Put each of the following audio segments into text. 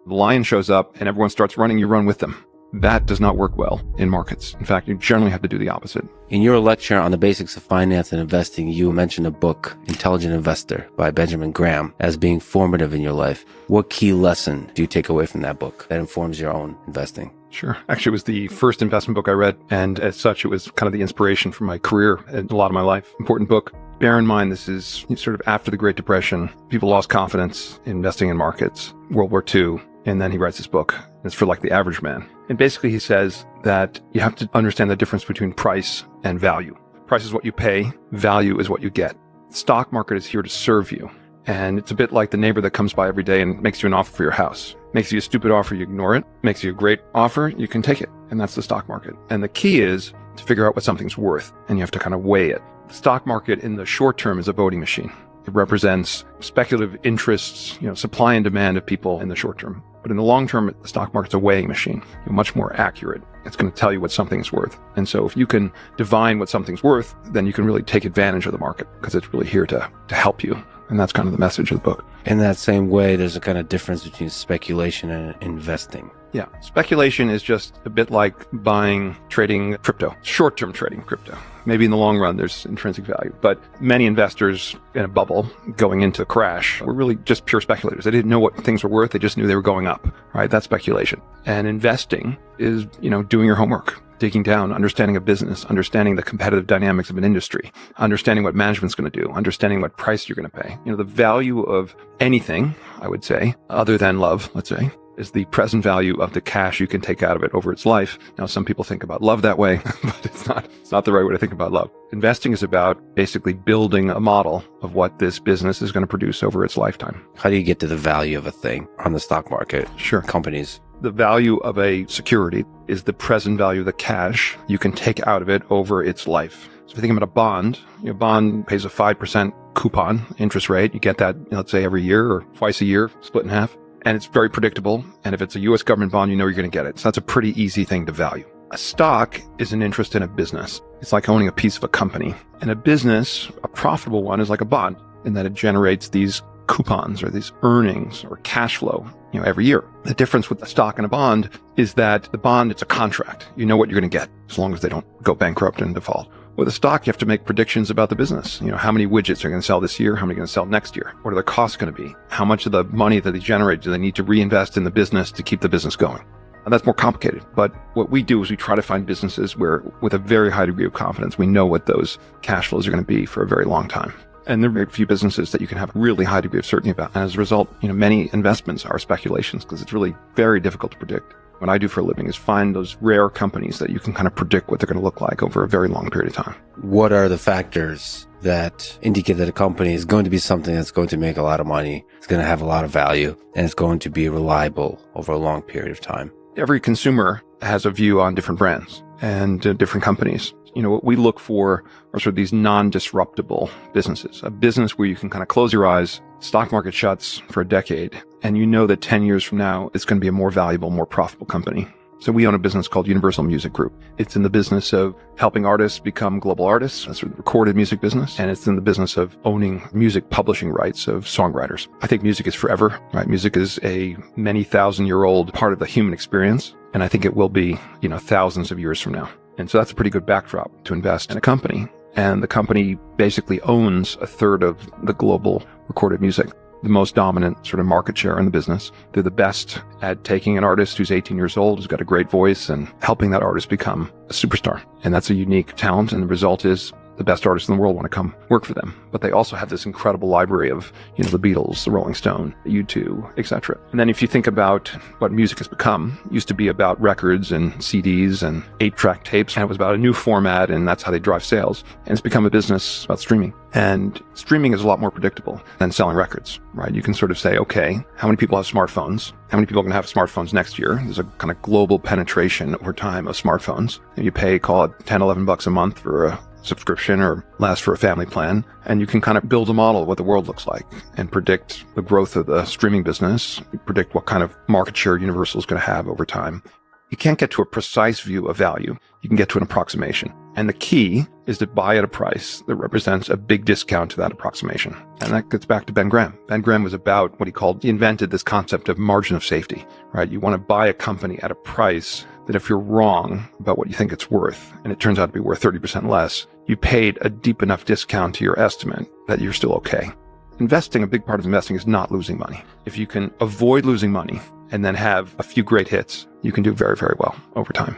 The lion shows up and everyone starts running, you run with them. That does not work well in markets. In fact, you generally have to do the opposite. In your lecture on the basics of finance and investing, you mentioned a book, Intelligent Investor by Benjamin Graham, as being formative in your life. What key lesson do you take away from that book that informs your own investing? Sure. Actually, it was the first investment book I read. And as such, it was kind of the inspiration for my career and a lot of my life. Important book. Bear in mind, this is sort of after the Great Depression. People lost confidence in investing in markets. World War II. And then he writes this book. It's for like the average man. And basically he says that you have to understand the difference between price and value. Price is what you pay. Value is what you get. The stock market is here to serve you. And it's a bit like the neighbor that comes by every day and makes you an offer for your house. Makes you a stupid offer, you ignore it. Makes you a great offer, you can take it. And that's the stock market. And the key is to figure out what something's worth. And you have to kind of weigh it. The stock market in the short term is a voting machine. It represents speculative interests, supply and demand of people in the short term. But in the long term, the stock market's a weighing machine, much more accurate. It's going to tell you what something's worth. And so if you can divine what something's worth, then you can really take advantage of the market because it's really here to help you. And that's kind of the message of the book. In that same way, there's a kind of difference between speculation and investing. Yeah. Speculation is just a bit like trading crypto, short-term trading crypto. Maybe in the long run, there's intrinsic value. But many investors in a bubble going into a crash were really just pure speculators. They didn't know what things were worth. They just knew they were going up, right? That's speculation. And investing is, doing your homework, digging down, understanding a business, understanding the competitive dynamics of an industry, understanding what management's going to do, understanding what price you're going to pay. The value of anything, I would say, other than love, let's say, is the present value of the cash you can take out of it over its life. Now, some people think about love that way, but it's not the right way to think about love. Investing is about basically building a model of what this business is going to produce over its lifetime. How do you get to the value of a thing on the stock market? Sure. Companies. The value of a security is the present value of the cash you can take out of it over its life. So if you think about a bond, your bond pays a 5% coupon interest rate. You get that, let's say every year or twice a year, split in half. And it's very predictable. And if it's a U.S. government bond, you're going to get it. So that's a pretty easy thing to value. A stock is an interest in a business. It's like owning a piece of a company. And a business, a profitable one, is like a bond in that it generates these coupons or these earnings or cash flow, every year. The difference with a stock and a bond is that the bond, it's a contract. You know what you're going to get as long as they don't go bankrupt and default. With a stock, you have to make predictions about the business. How many widgets are going to sell this year? How many are going to sell next year? What are their costs going to be? How much of the money that they generate do they need to reinvest in the business to keep the business going? And that's more complicated. But what we do is we try to find businesses where, with a very high degree of confidence, we know what those cash flows are going to be for a very long time. And there are very few businesses that you can have a really high degree of certainty about. And as a result, many investments are speculations because it's really very difficult to predict. What I do for a living is find those rare companies that you can kind of predict what they're going to look like over a very long period of time. What are the factors that indicate that a company is going to be something that's going to make a lot of money, it's going to have a lot of value, and it's going to be reliable over a long period of time? Every consumer has a view on different brands and different companies. What we look for are sort of these non-disruptible businesses, a business where you can kind of close your eyes, stock market shuts for a decade, and that 10 years from now, it's going to be a more valuable, more profitable company. So we own a business called Universal Music Group. It's in the business of helping artists become global artists. That's sort of the recorded music business. And it's in the business of owning music publishing rights of songwriters. I think music is forever, right? Music is a many thousand-year-old part of the human experience. And I think it will be, thousands of years from now. And so that's a pretty good backdrop to invest in a company. And the company basically owns a third of the global recorded music, the most dominant sort of market share in the business. They're the best at taking an artist who's 18 years old, who's got a great voice, and helping that artist become a superstar. And that's a unique talent. And the result is the best artists in the world want to come work for them. But they also have this incredible library of, the Beatles, the Rolling Stone, U2, etc. And then if you think about what music has become, it used to be about records and CDs and 8-track tapes, and it was about a new format, and that's how they drive sales. And it's become a business about streaming. And streaming is a lot more predictable than selling records, right? You can sort of say, okay, how many people have smartphones? How many people are going to have smartphones next year? There's a kind of global penetration over time of smartphones. And you pay, call it $10, $11 a month for a subscription or last for a family plan. And you can kind of build a model of what the world looks like and predict the growth of the streaming business, predict what kind of market share Universal is going to have over time. You can't get to a precise view of value. You can get to an approximation. And the key is to buy at a price that represents a big discount to that approximation. And that gets back to Ben Graham. Ben Graham was about what he invented this concept of margin of safety, right? You want to buy a company at a price that if you're wrong about what you think it's worth, and it turns out to be worth 30% less, you paid a deep enough discount to your estimate that you're still okay. Investing, a big part of investing is not losing money. If you can avoid losing money and then have a few great hits, you can do very, very well over time.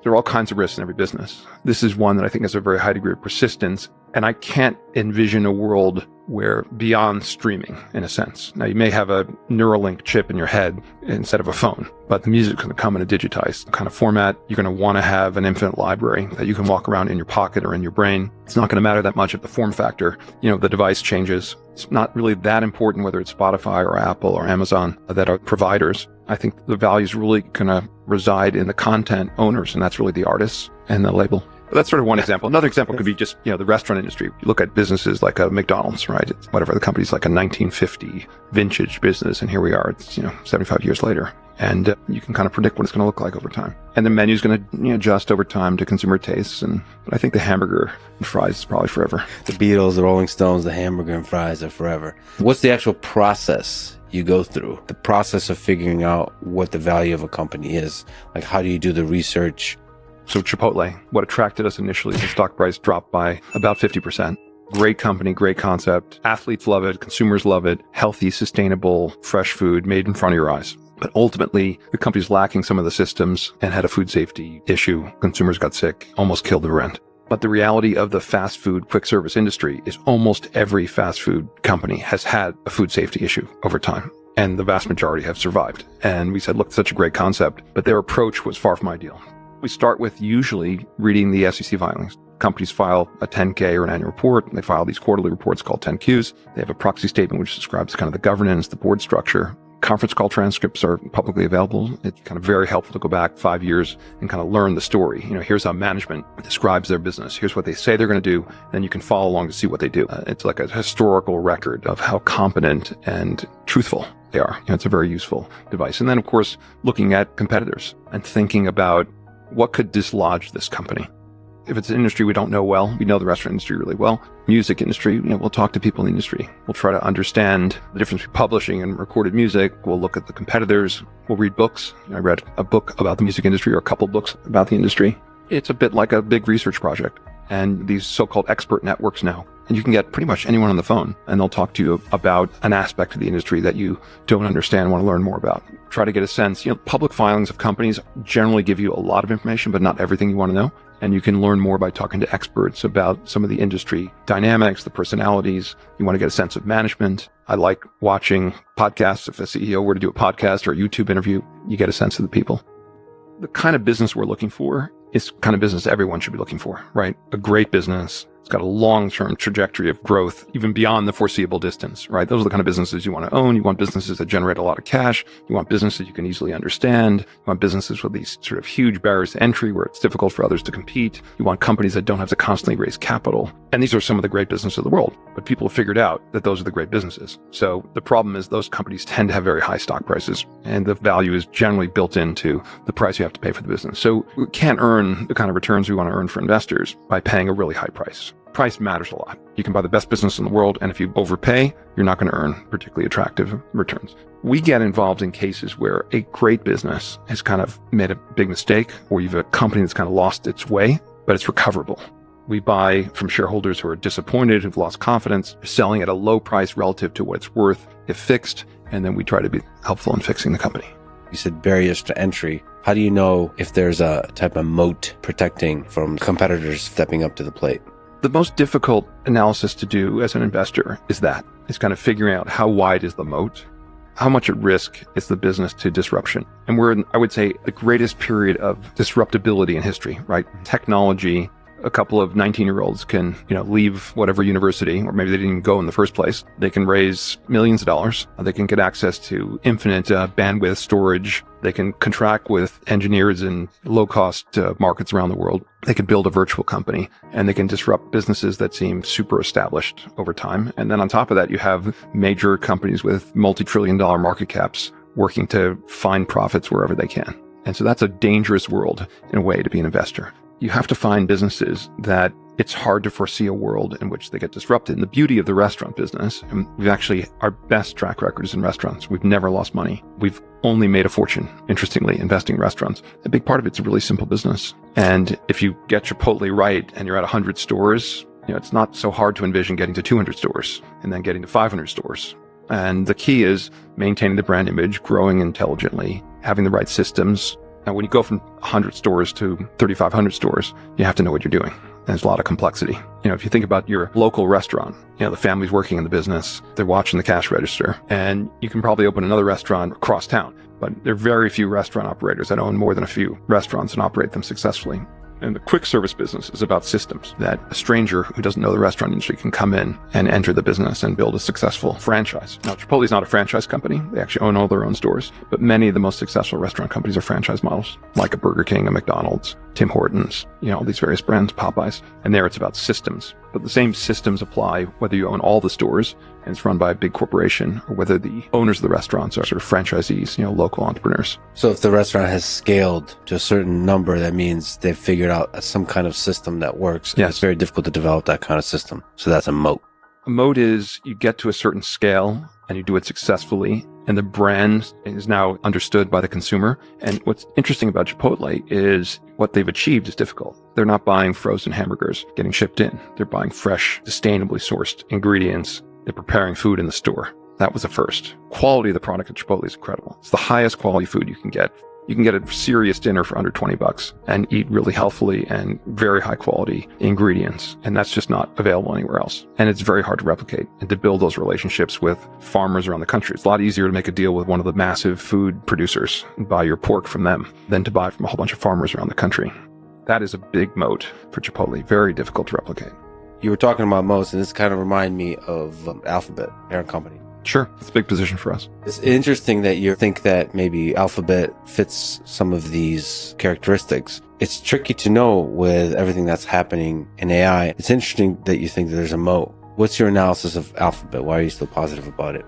There are all kinds of risks in every business. This is one that I think has a very high degree of persistence. And I can't envision a world where beyond streaming, in a sense. Now, you may have a Neuralink chip in your head instead of a phone, but the music's going to come in a digitized kind of format. You're going to want to have an infinite library that you can walk around in your pocket or in your brain. It's not going to matter that much if the form factor, the device changes. It's not really that important whether it's Spotify or Apple or Amazon that are providers. I think the value is really going to reside in the content owners, and that's really the artists and the label. But that's sort of one example. Another example could be just, the restaurant industry. You look at businesses like a McDonald's, right? It's whatever, the company's like a 1950 vintage business, and here we are, it's, 75 years later. And you can kind of predict what it's going to look like over time. And the menu's going to adjust over time to consumer tastes. But I think the hamburger and fries is probably forever. The Beatles, the Rolling Stones, the hamburger and fries are forever. What's the actual process you go through? The process of figuring out what the value of a company is. Like, how do you do the research? So Chipotle, what attracted us initially, the stock price dropped by about 50%. Great company, great concept. Athletes love it. Consumers love it. Healthy, sustainable, fresh food made in front of your eyes. But ultimately, the company's lacking some of the systems and had a food safety issue. Consumers got sick, almost killed the brand. But the reality of the fast food, quick service industry is almost every fast food company has had a food safety issue over time. And the vast majority have survived. And we said, look, such a great concept, but their approach was far from ideal. We start with usually reading the SEC filings. Companies file a 10K or an annual report, and they file these quarterly reports called 10Qs. They have a proxy statement which describes kind of the governance, the board structure. Conference call transcripts are publicly available. It's kind of very helpful to go back 5 years and kind of learn the story. Here's how management describes their business. Here's what they say they're going to do. And you can follow along to see what they do. It's like a historical record of how competent and truthful they are. It's a very useful device. And then, of course, looking at competitors and thinking about what could dislodge this company. If it's an industry we don't know well, we know the restaurant industry really well. Music industry, we'll talk to people in the industry. We'll try to understand the difference between publishing and recorded music. We'll look at the competitors. We'll read books. I read a book about the music industry or a couple books about the industry. It's a bit like a big research project. And these so-called expert networks now. And you can get pretty much anyone on the phone, and they'll talk to you about an aspect of the industry that you don't understand and want to learn more about. Try to get a sense. Public filings of companies generally give you a lot of information, but not everything you want to know. And you can learn more by talking to experts about some of the industry dynamics, the personalities. You want to get a sense of management. I like watching podcasts. If a CEO were to do a podcast or a YouTube interview, you get a sense of the people. The kind of business we're looking for is kind of business everyone should be looking for, right? A great business. It's got a long-term trajectory of growth, even beyond the foreseeable distance, right? Those are the kind of businesses you want to own. You want businesses that generate a lot of cash. You want businesses you can easily understand. You want businesses with these sort of huge barriers to entry where it's difficult for others to compete. You want companies that don't have to constantly raise capital. And these are some of the great businesses of the world. But people have figured out that those are the great businesses. So the problem is those companies tend to have very high stock prices, and the value is generally built into the price you have to pay for the business. So we can't earn the kind of returns we want to earn for investors by paying a really high price. Price matters a lot. You can buy the best business in the world, and if you overpay, you're not going to earn particularly attractive returns. We get involved in cases where a great business has kind of made a big mistake, or you've a company that's kind of lost its way, but it's recoverable. We buy from shareholders who are disappointed, who've lost confidence, selling at a low price relative to what it's worth if fixed, and then we try to be helpful in fixing the company. You said barriers to entry. How do you know if there's a type of moat protecting from competitors stepping up to the plate? The most difficult analysis to do as an investor is kind of figuring out how wide is the moat, how much at risk is the business to disruption. And we're in, I would say, the greatest period of disruptability in history, right? Technology. A couple of 19-year-olds can, leave whatever university, or maybe they didn't even go in the first place. They can raise millions of dollars. They can get access to infinite bandwidth storage. They can contract with engineers in low-cost markets around the world. They can build a virtual company, and they can disrupt businesses that seem super established over time. And then on top of that, you have major companies with multi-trillion-dollar market caps working to find profits wherever they can. And so that's a dangerous world in a way to be an investor. you have to find businesses that it's hard to foresee a world in which they get disrupted. And the beauty of the restaurant business, and our best track record is in restaurants. We've never lost money. We've only made a fortune, interestingly, investing in restaurants. A big part of it's a really simple business. And if you get Chipotle right and you're at 100 stores, it's not so hard to envision getting to 200 stores and then getting to 500 stores. And the key is maintaining the brand image, growing intelligently, having the right systems. Now, when you go from 100 stores to 3,500 stores, you have to know what you're doing. And there's a lot of complexity. If you think about your local restaurant, the family's working in the business, they're watching the cash register, and you can probably open another restaurant across town. But there are very few restaurant operators that own more than a few restaurants and operate them successfully. And the quick service business is about systems that a stranger who doesn't know the restaurant industry can come in and enter the business and build a successful franchise. Now, Chipotle is not a franchise company. They actually own all their own stores. But many of the most successful restaurant companies are franchise models, like a Burger King, a McDonald's, Tim Hortons, all these various brands, Popeyes. And there it's about systems. But the same systems apply whether you own all the stores and it's run by a big corporation or whether the owners of the restaurants are sort of franchisees, local entrepreneurs. So if the restaurant has scaled to a certain number, that means they've figured out some kind of system that works. Yes. It's very difficult to develop that kind of system. So that's a moat. A moat is you get to a certain scale and you do it successfully, and the brand is now understood by the consumer. And what's interesting about Chipotle is what they've achieved is difficult. They're not buying frozen hamburgers getting shipped in. They're buying fresh, sustainably sourced ingredients. They're preparing food in the store. That was a first. Quality of the product at Chipotle is incredible. It's the highest quality food you can get. You can get a serious dinner for under $20 and eat really healthily and very high quality ingredients. And that's just not available anywhere else. And it's very hard to replicate and to build those relationships with farmers around the country. It's a lot easier to make a deal with one of the massive food producers and buy your pork from them than to buy from a whole bunch of farmers around the country. That is a big moat for Chipotle. Very difficult to replicate. You were talking about moats, and this kind of reminded me of Alphabet, parent company. Sure. It's a big position for us. It's interesting that you think that maybe Alphabet fits some of these characteristics. It's tricky to know with everything that's happening in AI. It's interesting that you think that there's a moat. What's your analysis of Alphabet? Why are you still positive about it?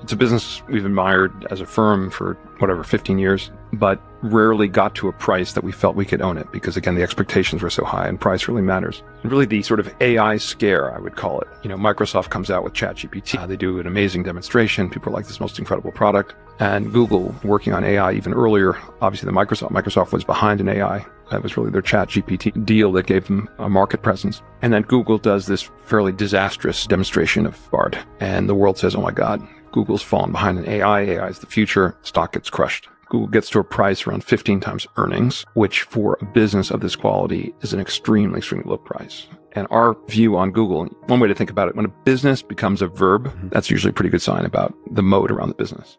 It's a business we've admired as a firm for 15 years, but rarely got to a price that we felt we could own it because, again, the expectations were so high and price really matters. And really the sort of AI scare, I would call it. Microsoft comes out with ChatGPT. They do an amazing demonstration. People are like, this most incredible product. And Google, working on AI even earlier, obviously Microsoft was behind in AI. That was really their ChatGPT deal that gave them a market presence. And then Google does this fairly disastrous demonstration of Bard. And the world says, oh my God, Google's fallen behind in AI. AI is the future. Stock gets crushed. Google gets to a price around 15 times earnings, which for a business of this quality is an extremely, extremely low price. And our view on Google, one way to think about it, when a business becomes a verb, that's usually a pretty good sign about the moat around the business.